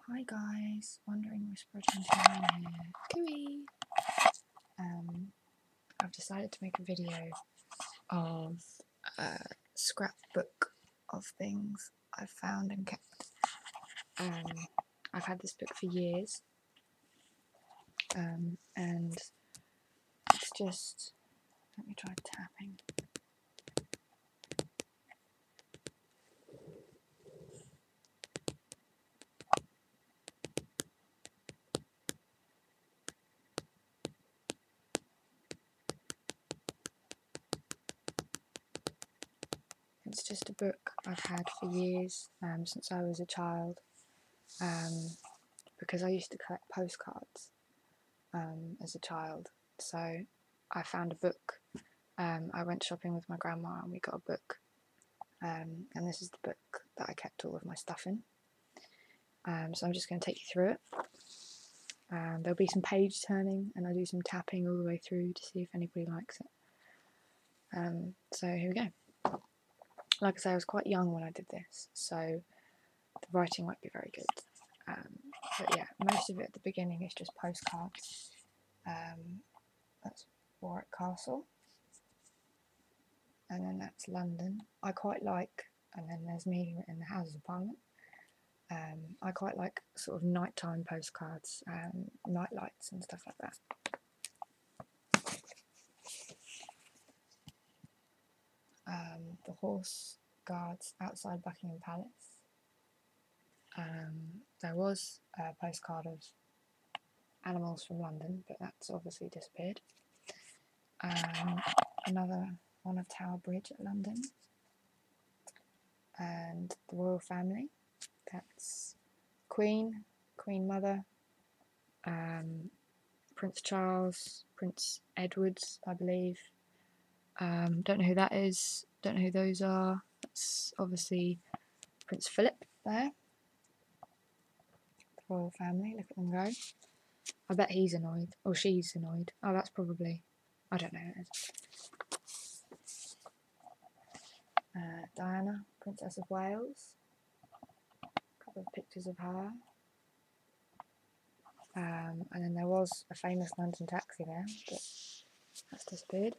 Hi guys, Wandering Whisperer 29 here. Cooey! I've decided to make a video of a scrapbook of things I've found and kept. I've had this book for years, and it's just, let me try tapping. It's just a book I've had for years, since I was a child, because I used to collect postcards as a child. So I found a book. I went shopping with my grandma and we got a book, and this is the book that I kept all of my stuff in. So I'm just going to take you through it. There'll be some page turning and I'll do some tapping all the way through to see if anybody likes it. So here we go. Like I say, I was quite young when I did this, so the writing won't be very good. But yeah, most of it at the beginning is just postcards. That's Warwick Castle, and then that's London. I quite like, and then there's me in the Houses of Parliament. I quite like sort of nighttime postcards, night lights and stuff like that. The Horse Guards outside Buckingham Palace. There was a postcard of animals from London, but that's obviously disappeared. Another one of Tower Bridge at London, and the royal family. That's Queen Mother, Prince Charles, Prince Edwards, I believe. Don't know who that is, don't know who those are. That's obviously Prince Philip there. The royal family, look at them go. I bet he's annoyed, or she's annoyed. Oh, that's probably, I don't know who it is. Diana, Princess of Wales. A couple of pictures of her. And then there was a famous London taxi there, but that's disappeared.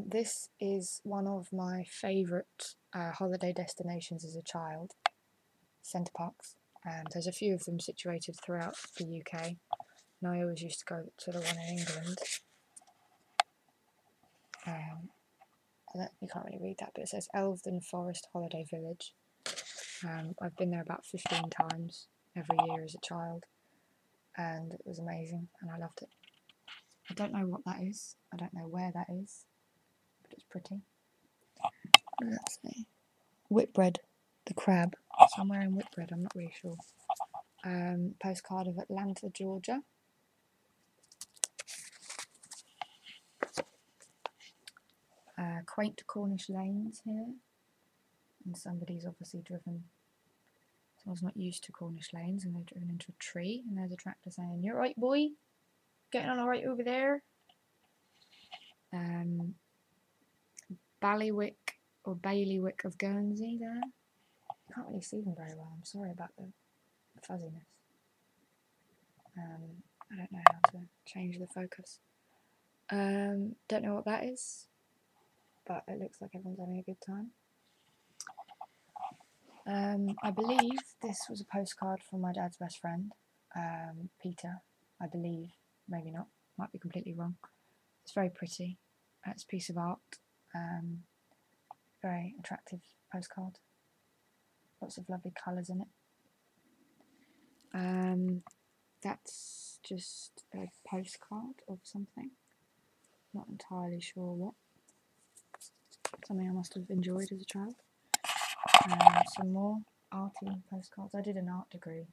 This is one of my favourite holiday destinations as a child, centre parks. There's a few of them situated throughout the UK, and I always used to go to the one in England. You can't really read that, but it says Elveden Forest Holiday Village. I've been there about 15 times every year as a child, and it was amazing, and I loved it. I don't know what that is, I don't know where that is, but it's pretty. Let's see. Whitbread, the crab, somewhere in Whitbread, I'm not really sure. Postcard of Atlanta, Georgia. Quaint Cornish lanes here, and somebody's obviously driven. Someone's not used to Cornish lanes and they've driven into a tree, and there's a tractor saying, "You're right, boy, getting on alright over there." Ballywick or Bailiwick of Guernsey there. I can't really see them very well, I'm sorry about the fuzziness. I don't know how to change the focus. Don't know what that is, but it looks like everyone's having a good time. I believe this was a postcard from my dad's best friend, Peter, I believe, maybe not, might be completely wrong. It's very pretty, it's a piece of art, very attractive postcard, lots of lovely colours in it. That's just a postcard of something, not entirely sure what, something I must have enjoyed as a child. Some more arty postcards. I did an art degree,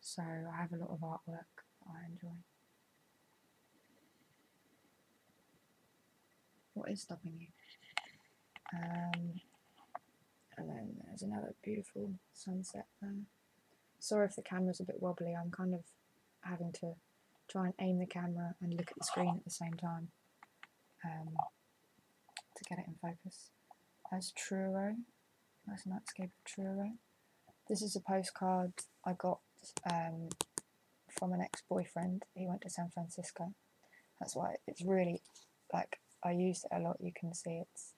so I have a lot of artwork that I enjoy. What is stopping you? And then there's another beautiful sunset there. Sorry if the camera's a bit wobbly, I'm kind of having to try and aim the camera and look at the screen at the same time to get it in focus, as Truro. Nice nightscape of Truro. This is a postcard I got from an ex-boyfriend. He went to San Francisco. That's why it's really, like, I used it a lot. You can see it's...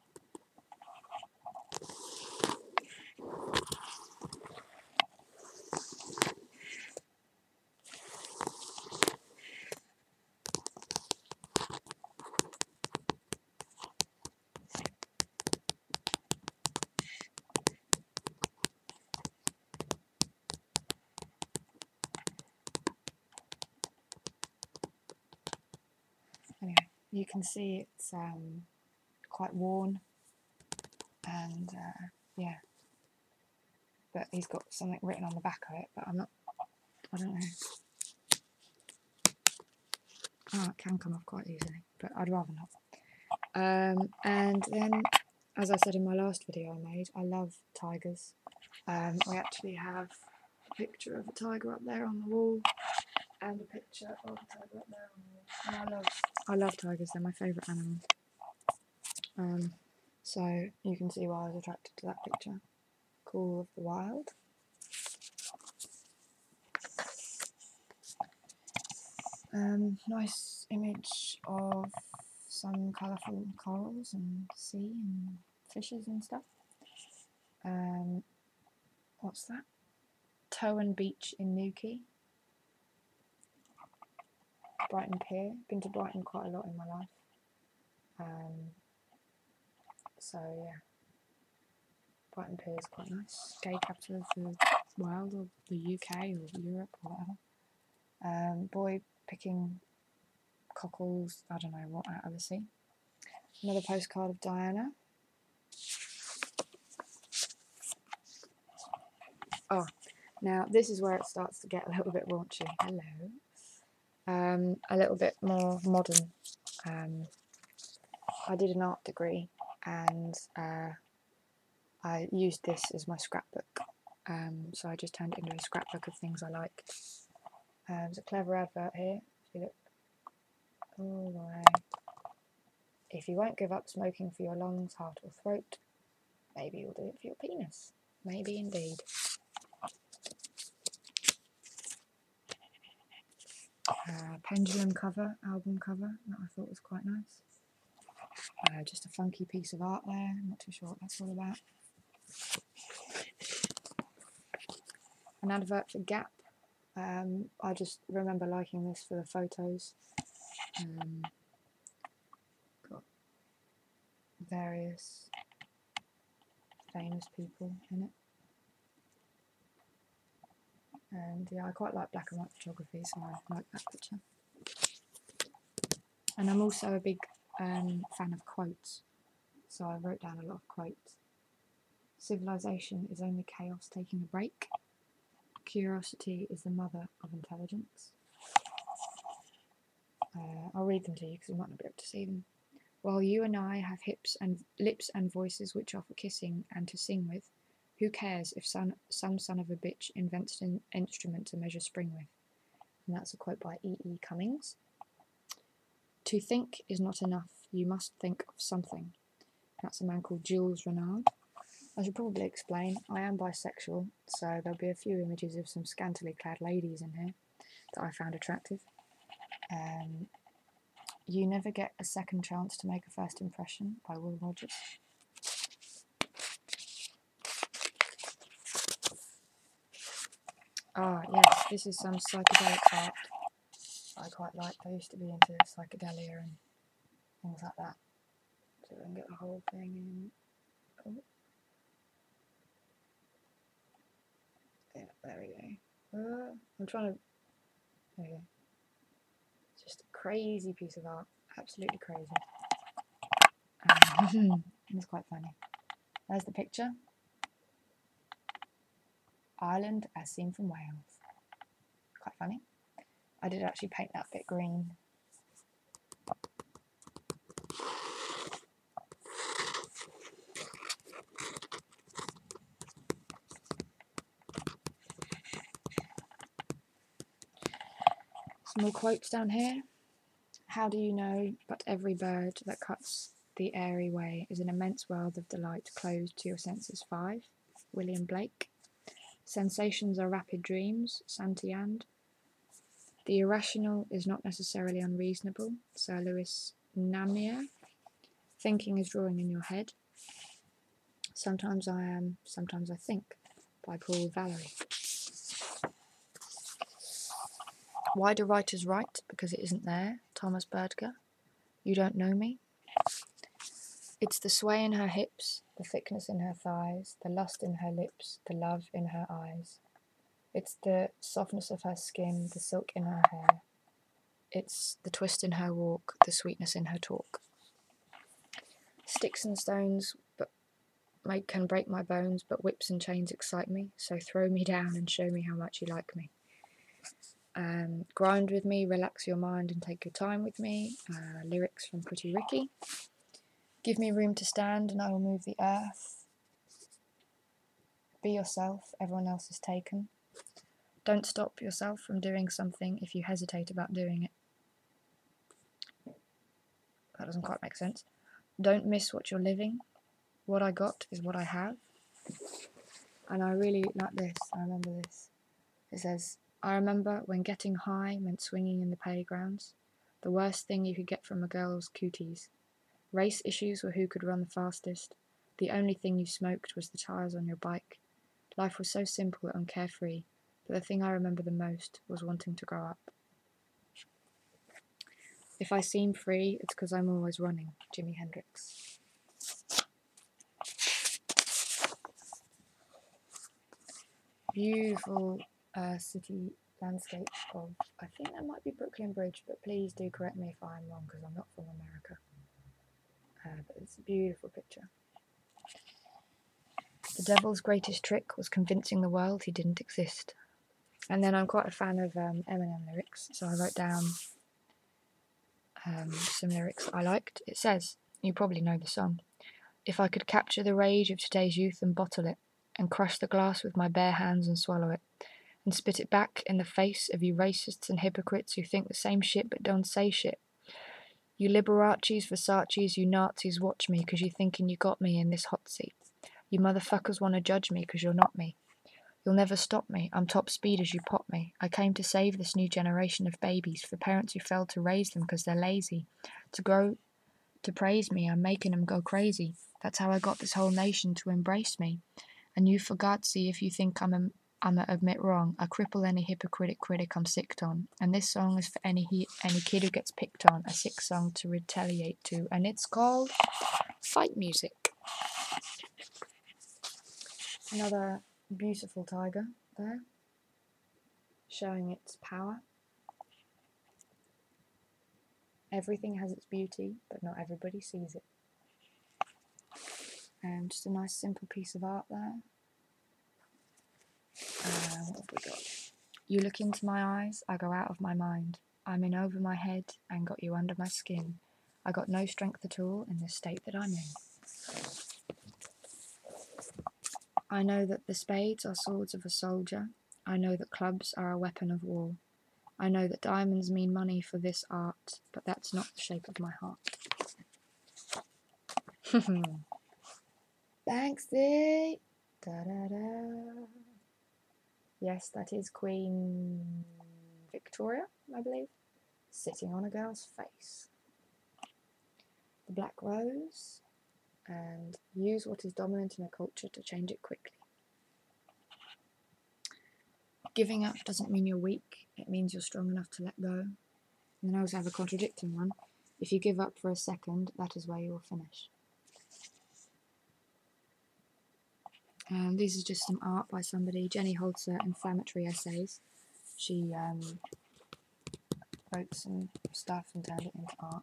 Anyway, you can see it's quite worn, and yeah, but he's got something written on the back of it, but I don't know. Oh, it can come off quite easily, but I'd rather not. And then, as I said in my last video I made, I love tigers. We actually have a picture of a tiger up there on the wall, and a picture of a tiger up there on the wall. And I love tigers, they're my favourite animal. So you can see why I was attracted to that picture. Call of the Wild. Nice image of some colourful corals and sea and fishes and stuff. What's that? Towan Beach in Newquay. Brighton Pier. Been to Brighton quite a lot in my life. So yeah, Brighton Pier is quite nice. Gay capital of the world, or the UK, or Europe, or whatever. Boy picking cockles, I don't know what, out of the sea. Another postcard of Diana. Oh, now this is where it starts to get a little bit raunchy. Hello. A little bit more modern. I did an art degree, and I used this as my scrapbook. So I just turned it into a scrapbook of things I liked. There's a clever advert here. If you look all the way. If you won't give up smoking for your lungs, heart or throat, maybe you'll do it for your penis. Maybe indeed. Pendulum cover, album cover, that I thought was quite nice. Just a funky piece of art there, I'm not too sure what that's all about. An advert for Gap. I just remember liking this for the photos. Got various famous people in it. And yeah, I quite like black and white photography, so I like that picture. And I'm also a big fan of quotes, so I wrote down a lot of quotes. Civilization is only chaos taking a break. Curiosity is the mother of intelligence. I'll read them to you because you might not be able to see them. While you and I have lips and voices which are for kissing and to sing with, who cares if some son of a bitch invents an instrument to measure spring with? And that's a quote by E.E. Cummings. To think is not enough, you must think of something. That's a man called Jules Renard. I should probably explain, I am bisexual, so there'll be a few images of some scantily clad ladies in here that I found attractive. You Never Get a Second Chance to Make a First Impression by Will Rogers. Ah, yes, this is some psychedelic art I quite like. I used to be into psychedelia and things like that. So we can get the whole thing in. Oh. Yeah, there we go. I'm trying to... There we go. It's just a crazy piece of art. Absolutely crazy. It's quite funny. There's the picture. Ireland as seen from Wales. Quite funny. I did actually paint that bit green. Some more quotes down here. How do you know but every bird that cuts the airy way is an immense world of delight closed to your senses. 5. William Blake. Sensations are rapid dreams. Santiand. The irrational is not necessarily unreasonable. Sir Louis Namier. Thinking is drawing in your head. Sometimes I am, sometimes I think, by Paul Valery. Why do writers write? Because it isn't there. Thomas Berdger. You don't know me. It's the sway in her hips, the thickness in her thighs, the lust in her lips, the love in her eyes. It's the softness of her skin, the silk in her hair. It's the twist in her walk, the sweetness in her talk. Sticks and stones can break my bones, but whips and chains excite me, so throw me down and show me how much you like me. Grind with me, relax your mind and take your time with me. Lyrics from Pretty Ricky. Give me room to stand and I will move the earth. Be yourself, everyone else is taken. Don't stop yourself from doing something if you hesitate about doing it. That doesn't quite make sense. Don't miss what you're living. What I got is what I have. And I really like this. I remember this. It says, I remember when getting high meant swinging in the playgrounds. The worst thing you could get from a girl was cooties. Race issues were who could run the fastest. The only thing you smoked was the tires on your bike. Life was so simple and carefree, but the thing I remember the most was wanting to grow up. If I seem free, it's because I'm always running. Jimi Hendrix. Beautiful city landscape of, I think that might be Brooklyn Bridge, but please do correct me if I'm wrong because I'm not from America. But it's a beautiful picture. The devil's greatest trick was convincing the world he didn't exist. And then I'm quite a fan of Eminem lyrics, so I wrote down some lyrics I liked. It says, you probably know the song, if I could capture the rage of today's youth and bottle it, and crush the glass with my bare hands and swallow it, and spit it back in the face of you racists and hypocrites who think the same shit but don't say shit. You Liberace's, Versace's, you Nazis, watch me because you're thinking you got me in this hot seat. You motherfuckers want to judge me because you're not me. You'll never stop me, I'm top speed as you pop me. I came to save this new generation of babies for parents who failed to raise them because they're lazy. To praise me, I'm making them go crazy. That's how I got this whole nation to embrace me. And you forgotsy if you think I'm admit wrong. I cripple any hypocritic critic I'm sicked on. And this song is for any kid who gets picked on. A sick song to retaliate to. And it's called Fight Music. Another beautiful tiger there, showing its power. Everything has its beauty, but not everybody sees it. And just a nice simple piece of art there. What have we got? You look into my eyes, I go out of my mind. I'm in over my head and got you under my skin. I got no strength at all in the state that I'm in. I know that the spades are swords of a soldier. I know that clubs are a weapon of war. I know that diamonds mean money for this art, but that's not the shape of my heart. Banksy! Da-da-da. Yes, that is Queen Victoria, I believe, sitting on a girl's face. The Black Rose, and use what is dominant in a culture to change it quickly. Giving up doesn't mean you're weak, it means you're strong enough to let go. And then I also have a contradicting one. If you give up for a second, that is where you will finish. This is just some art by somebody, Jenny Holzer, Inflammatory Essays. She wrote some stuff and turned it into art.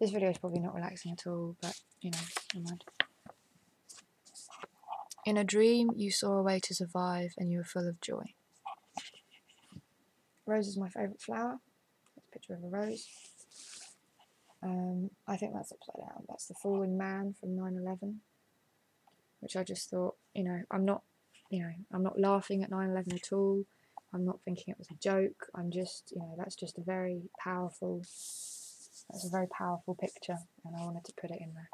This video is probably not relaxing at all, but, you know, never mind. In a dream, you saw a way to survive and you were full of joy. Rose is my favourite flower. That's a picture of a rose. I think that's upside down. That's the falling man from 9/11, which I just thought, I'm not laughing at 9/11 at all. I'm not thinking it was a joke. I'm just, that's just a very powerful That's a very powerful picture, and I wanted to put it in there.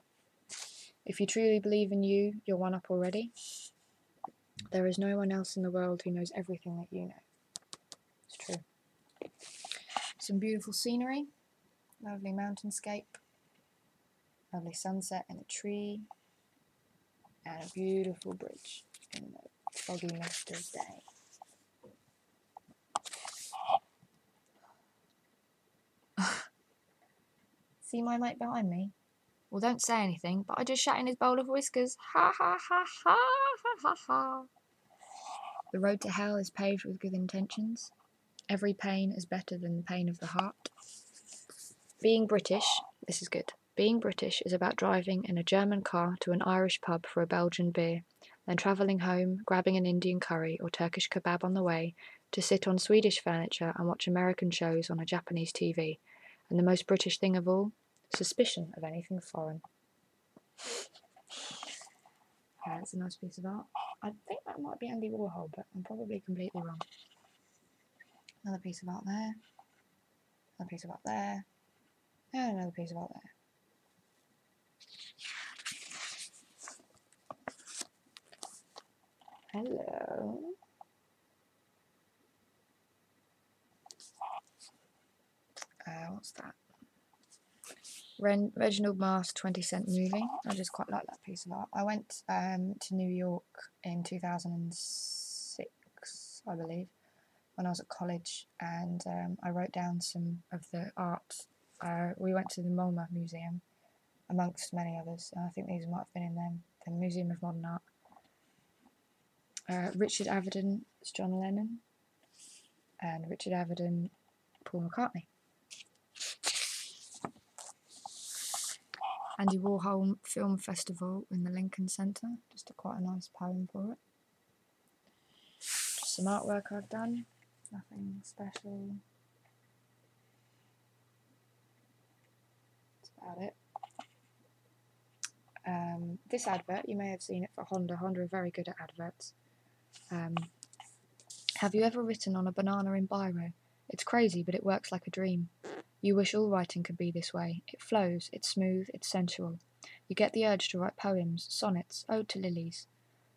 If you truly believe in you, you're one up already. There is no one else in the world who knows everything that you know. It's true. Some beautiful scenery, lovely mountainscape, lovely sunset and a tree, and a beautiful bridge in the foggy mist of day. See my mate behind me? Well, don't say anything, but I just shat in his bowl of whiskers. Ha ha ha ha ha ha ha. The road to hell is paved with good intentions. Every pain is better than the pain of the heart. Being British, this is good. Being British is about driving in a German car to an Irish pub for a Belgian beer, then travelling home, grabbing an Indian curry or Turkish kebab on the way, to sit on Swedish furniture and watch American shows on a Japanese TV. And the most British thing of all, suspicion of anything foreign. It's a nice piece of art. I think that might be Andy Warhol, but I'm probably completely wrong. Another piece of art there. Another piece of art there. And another piece of art there. Hello. What's that? Reginald Mast 20-cent movie. I just quite like that piece of art. I went to New York in 2006, I believe, when I was at college, and I wrote down some of the art. We went to the MoMA Museum, amongst many others, and I think these might have been in them. The Museum of Modern Art. Richard Avedon is John Lennon, and Richard Avedon, Paul McCartney. Andy Warhol Film Festival in the Lincoln Centre, just quite a nice poem for it. Just some artwork I've done, nothing special. That's about it. This advert, you may have seen it for Honda. Honda are very good at adverts. Have you ever written on a banana in biro? It's crazy, but it works like a dream. You wish all writing could be this way. It flows, it's smooth, it's sensual. You get the urge to write poems, sonnets, ode to lilies.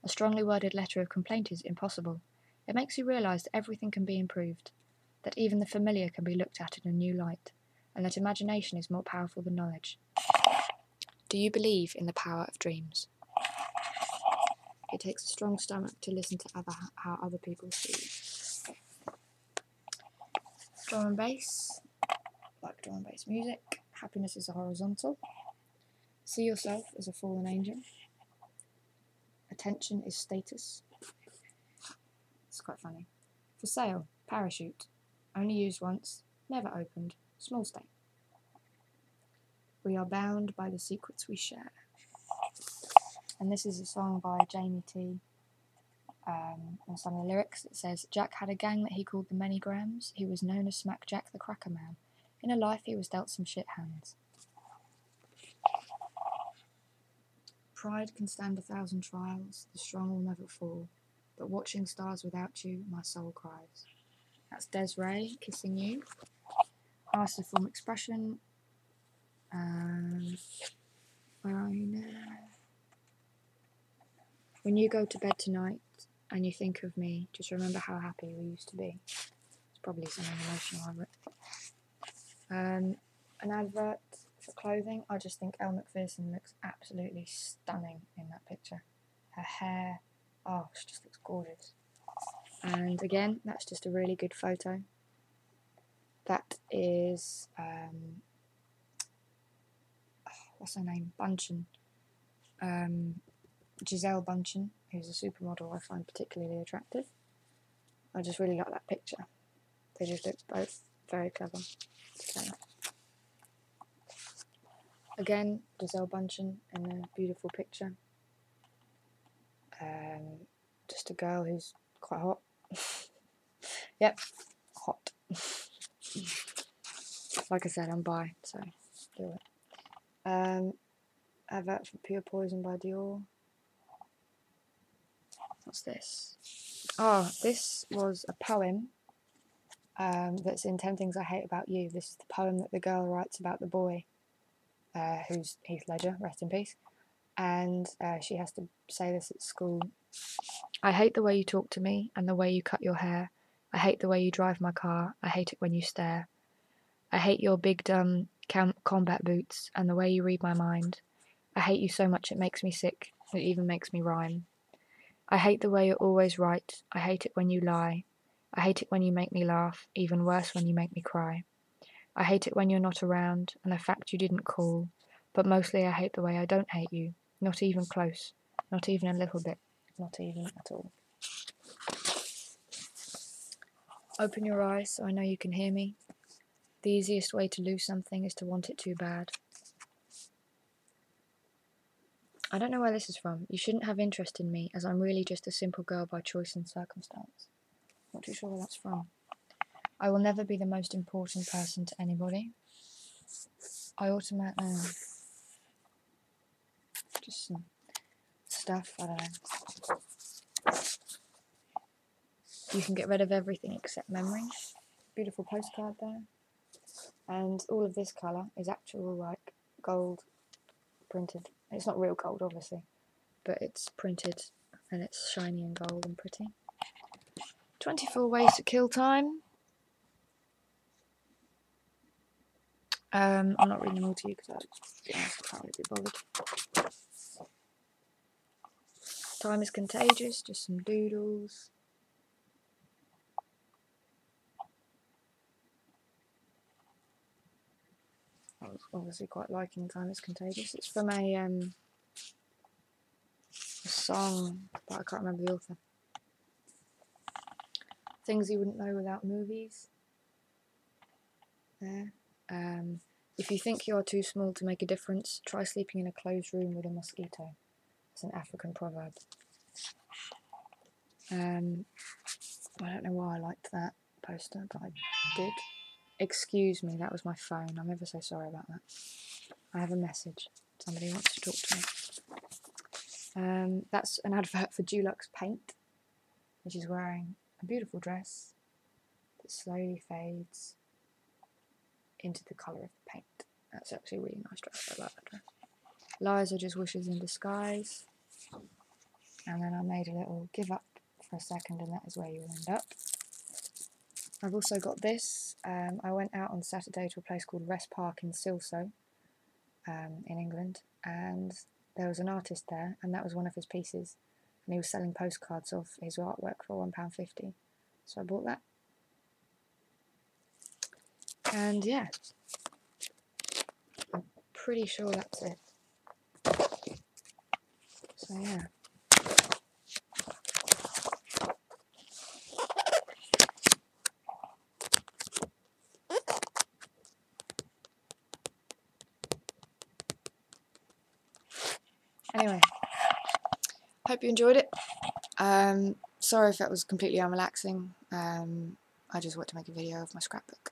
A strongly worded letter of complaint is impossible. It makes you realise that everything can be improved, that even the familiar can be looked at in a new light, and that imagination is more powerful than knowledge. Do you believe in the power of dreams? It takes a strong stomach to listen to how other people see. Drum and bass. Like drum and bass music. Happiness is a horizontal. See yourself as a fallen angel. Attention is status. It's quite funny. For sale, parachute. Only used once, never opened, small state. We are bound by the secrets we share. And this is a song by Jamie T. And some of the lyrics, it says, Jack had a gang that he called the Many Grams. He was known as Smack Jack the Cracker Man. In a life he was dealt some shit hands. Pride can stand 1,000 trials, the strong will never fall. But watching stars without you, my soul cries. That's Desiree, Kissing You. Artist to form expression. Where are you now? When you go to bed tonight and you think of me, just remember how happy we used to be. It's probably something emotional I've written. An advert for clothing. I just think Elle Macpherson looks absolutely stunning in that picture. Her hair, oh, she just looks gorgeous. And again, that's just a really good photo. That is, what's her name? Bunchen. Giselle Bunchen, who's a supermodel I find particularly attractive. I just really like that picture. They just look both very clever together. Again, Giselle Bunchen in a beautiful picture. Just a girl who's quite hot. Yep, hot. Like I said, I'm bi, so do it. Advert for Pure Poison by Dior. What's this? Oh, this was a poem that's in 10 Things I Hate About You. This is the poem that the girl writes about the boy, who's Heath Ledger, rest in peace. And she has to say this at school. I hate the way you talk to me and the way you cut your hair. I hate the way you drive my car. I hate it when you stare. I hate your big dumb combat boots and the way you read my mind. I hate you so much it makes me sick. It even makes me rhyme. I hate the way you're always right. I hate it when you lie. I hate it when you make me laugh, even worse when you make me cry. I hate it when you're not around and the fact you didn't call. But mostly I hate the way I don't hate you. Not even close. Not even a little bit. Not even at all. Open your eyes so I know you can hear me. The easiest way to lose something is to want it too bad. I don't know where this is from. You shouldn't have interest in me, as I'm really just a simple girl by choice and circumstance. Not too sure where that's from. I will never be the most important person to anybody. I automatically... just some stuff, I don't know. You can get rid of everything except memories. Beautiful postcard there. And all of this colour is actual, like, gold printed. It's not real gold, obviously, but it's printed and it's shiny and gold and pretty. 24 ways to kill time. I'm not reading them all to you because I can't really be bothered. Time is contagious, just some doodles. I was obviously quite liking Time is Contagious. It's from a song, but I can't remember the author. Things you wouldn't know without movies. There. If you think you're too small to make a difference, try sleeping in a closed room with a mosquito. It's an African proverb. I don't know why I liked that poster, but I did. Excuse me, that was my phone. I'm ever so sorry about that. I have a message. Somebody wants to talk to me. That's an advert for Dulux paint, which is wearing a beautiful dress that slowly fades into the colour of the paint. That's actually a really nice dress. I like that dress. Lies are just wishes in disguise. And then I made a little give up for a second, and that is where you'll end up. I've also got this. I went out on Saturday to a place called Rest Park in Silsoe, in England, and there was an artist there, and that was one of his pieces, and he was selling postcards of his artwork for £1.50, so I bought that. And yeah, I'm pretty sure that's it. So yeah. Anyway, hope you enjoyed it. Sorry if that was completely unrelaxing. I just wanted to make a video of my scrapbook.